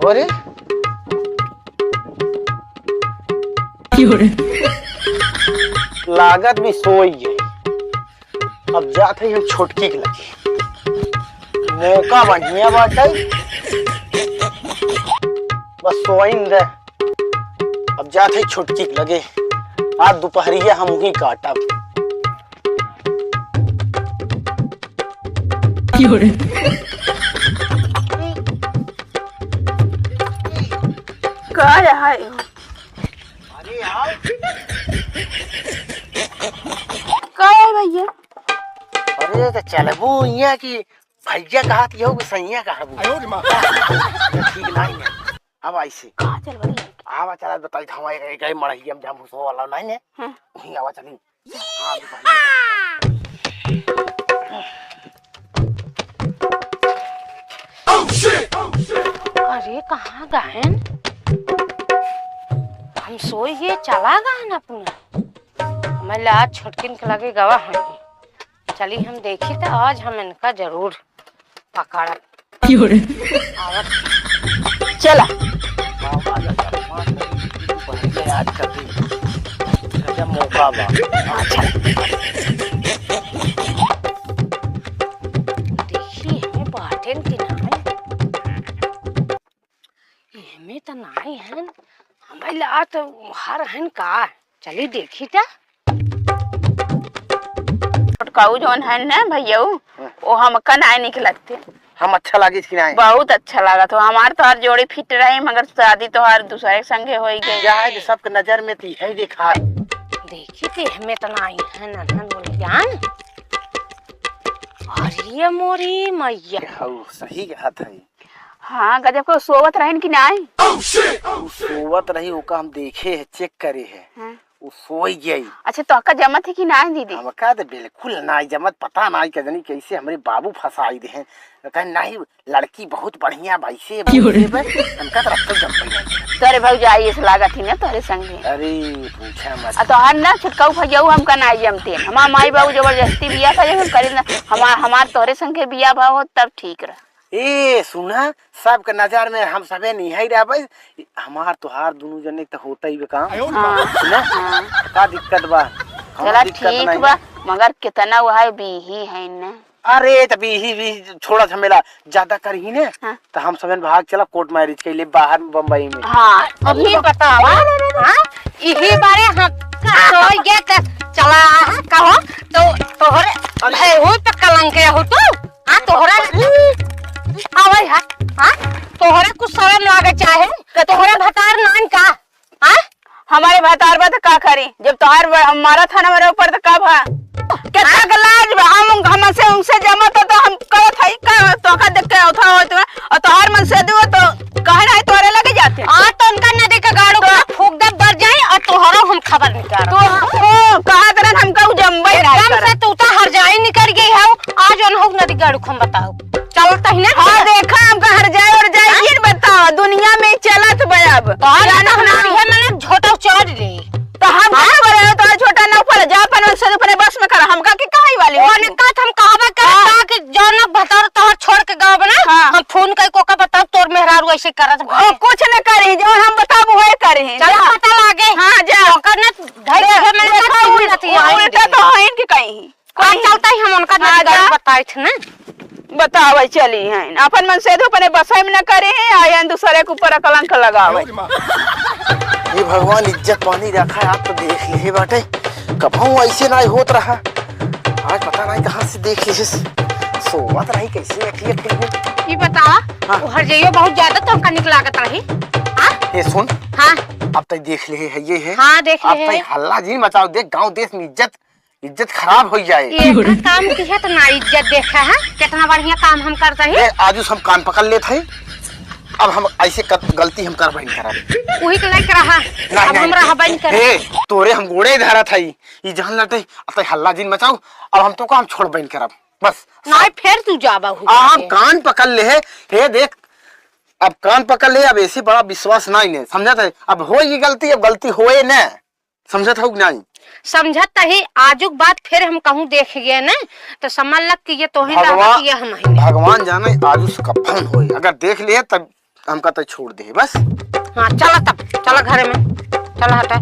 अरे लागत भी सोई गई। अब जाते ही हम छोटकी के लगे मौका बढ़िया बाटे, बस सोइन दे। अब जाते ही छोटकी के लगे, आज दोपहरिया हम ही काटब। कहाँ रहा है? अरे आओ। कहाँ है भैया? अरे तो चलबू यहाँ की भैया कहा थी हो सैया कहा ठीक नहीं है। अब ऐसे कहाँ चल बड़ी? आवा चला बताई हमारे गए मड़हिया में जहाँ भूसो वाला नहीं है वहीं आवा चली। अरे कहाँ गए? हम सोई ये चला गए ना अपना। हमें आज छोटकिन के लगे गवा है। चली हम देखी तो आज हम इनका जरूर पकड़ा। चला मौका बा। देखी हमें बाटेन की नाई हमें तो नाई है। हमें ला तो हर हन का चली देखी था। काऊ जोन है ना भैया वो हमका नाई निकलते हम अच्छा लगे थी ना, बहुत अच्छा लगा। तो हमारे तो हर जोड़ी फिट रही मगर शादी तो हर दूसरे संगे हो गई। सबके नजर में थी है देखा देखी थी हमें तो नाई है नन्हन बोले जान। अरे मोरी मैया सही हाथ है। हाँ गजब को सोवत रहन की नाई सोवत रही ओका हम देखे है चेक करे है। हाँ। वो सोई गई। अच्छा तो अक्का जमत है कि ना दीदी? हम कहा तो बिल्कुल नहीं जमत, पता नहीं कजनी कैसे हमारे बाबू फंसाई दे हैं। कहे नहीं लड़की बहुत बढ़िया भाई से हमका तो रखते जम पड़ी। तोरे भौजाई इस लागत ही ना तोरे संगे। अरे पूछा मत। तो हर ना छुटकाऊ भैया हमका ना जमते। हमार माई बाबू जबरदस्ती बिया था हम करे ना। हमार तोरे संगे बिया भाव हो तब ठीक रहा। ए सुना सबके नजर में हम सबे नहीं रहा भाई। हमार तोहार दोनों जने तो होता ही काम। हाँ। का दिक्कत बा? चला ठीक बा मगर कितना वो है बीही है ना। अरे तभी ही छोड़ा झमेला ज्यादा कर ही ने। हाँ? तो हम सब भाग चला कोर्ट मैरिज के लिए बाहर बम्बई में। हाँ अभी बतावा। हाँ यही बारे हम तो ये चला कहो तो तोहरे है हो तो कलंक हो तो। हाँ तोहरा आवाज है। हाँ तोहरा कुछ शर्म लागे चाहे कि तोहरा भतार नान का। हाँ हमारे भतार बा तो का करी जब तोहार हमारा था ना मेरे ऊपर तो का भा कितना गलाज बा। हम से उनसे जमा तो हम करत हई का तो का देख के उठा होत और तोहार मन से दो तो कहे ना तोरे लगे जाते। हां तो उनका नदी का गाड़ू का फूक दे बर जाए और तोहरा हम खबर निकाल तो कहा तरन हमका जम्बई ना कर से तू तो हर जाए निकल गई है। आज उन हो नदी गाड़ू हम बताओ चलता ही ना। हां देखा हमका हर जाए और जाए ये बताओ दुनिया में चलत बयाब जाना है मैंने छोटा चढ़ ले तो हम बड़े तो छोटा ना ऊपर जा अपन से अपने बस में कर हमका के काई वाली ओने का हम कहबे कर कि जौन बता तोहर छोड़ के गाँव बना। हम फोन कर को का बताओ तोर मेहरारू ऐसे करत कुछ न करी जो हम बताबो होए करी। चल पता लागे। हां जा करने धैर्य है मैंने का उल्टी उल्टा तो है कि कहीं कोई चलता ही हम उनका ना बताई थे ना बतावे चली हैं अपन मन से अपने बसाई में न करे आयन दूसरे के ऊपर कलंक लगावे। ये भगवान इज्जत पानी रखा है आप तो देख लिए बाटे कभी ऐसे नहीं होत रहा। आज पता नहीं कहाँ से देख लीजिए सोवत रही कैसे ये बता। हाँ? हर जइयो बहुत ज्यादा तो हमका निक लागत रही। हाँ? ये सुन। हाँ? अब तक देख ले है ये है। हाँ देख ले है। हल्ला जी मचाओ देख गांव देश में इज्जत खराब हो जाए। ये काम की है तो ना इज्जत देखा है कितना बढ़िया काम हम करते हैं। आज हम कान पकड़ लेते हैं। अब हम ऐसे गलती हम कर बन करा वही तो नहीं करा अब हम रहा बन कर तोरे हम गोड़े धरा था ये जान लटे अब हल्ला जिन मचाओ। अब हम तो को हम छोड़ बन करब बस नहीं फिर तू जाबा हम कान पकड़ ले है देख अब कान पकड़ ले। अब ऐसे बड़ा विश्वास नहीं ने समझा था। अब हो ये गलती अब गलती होए न समझत हो नहीं? समझत ही आजुक बात फिर हम कहूँ देख गए ना तो समझ लग कि ये तो ही भगवान ये हम ही भगवान जाने आज उसका फन होए, अगर देख लिए तब हमका तो छोड़ दे बस। हाँ चला तब चला घर में चला हटा।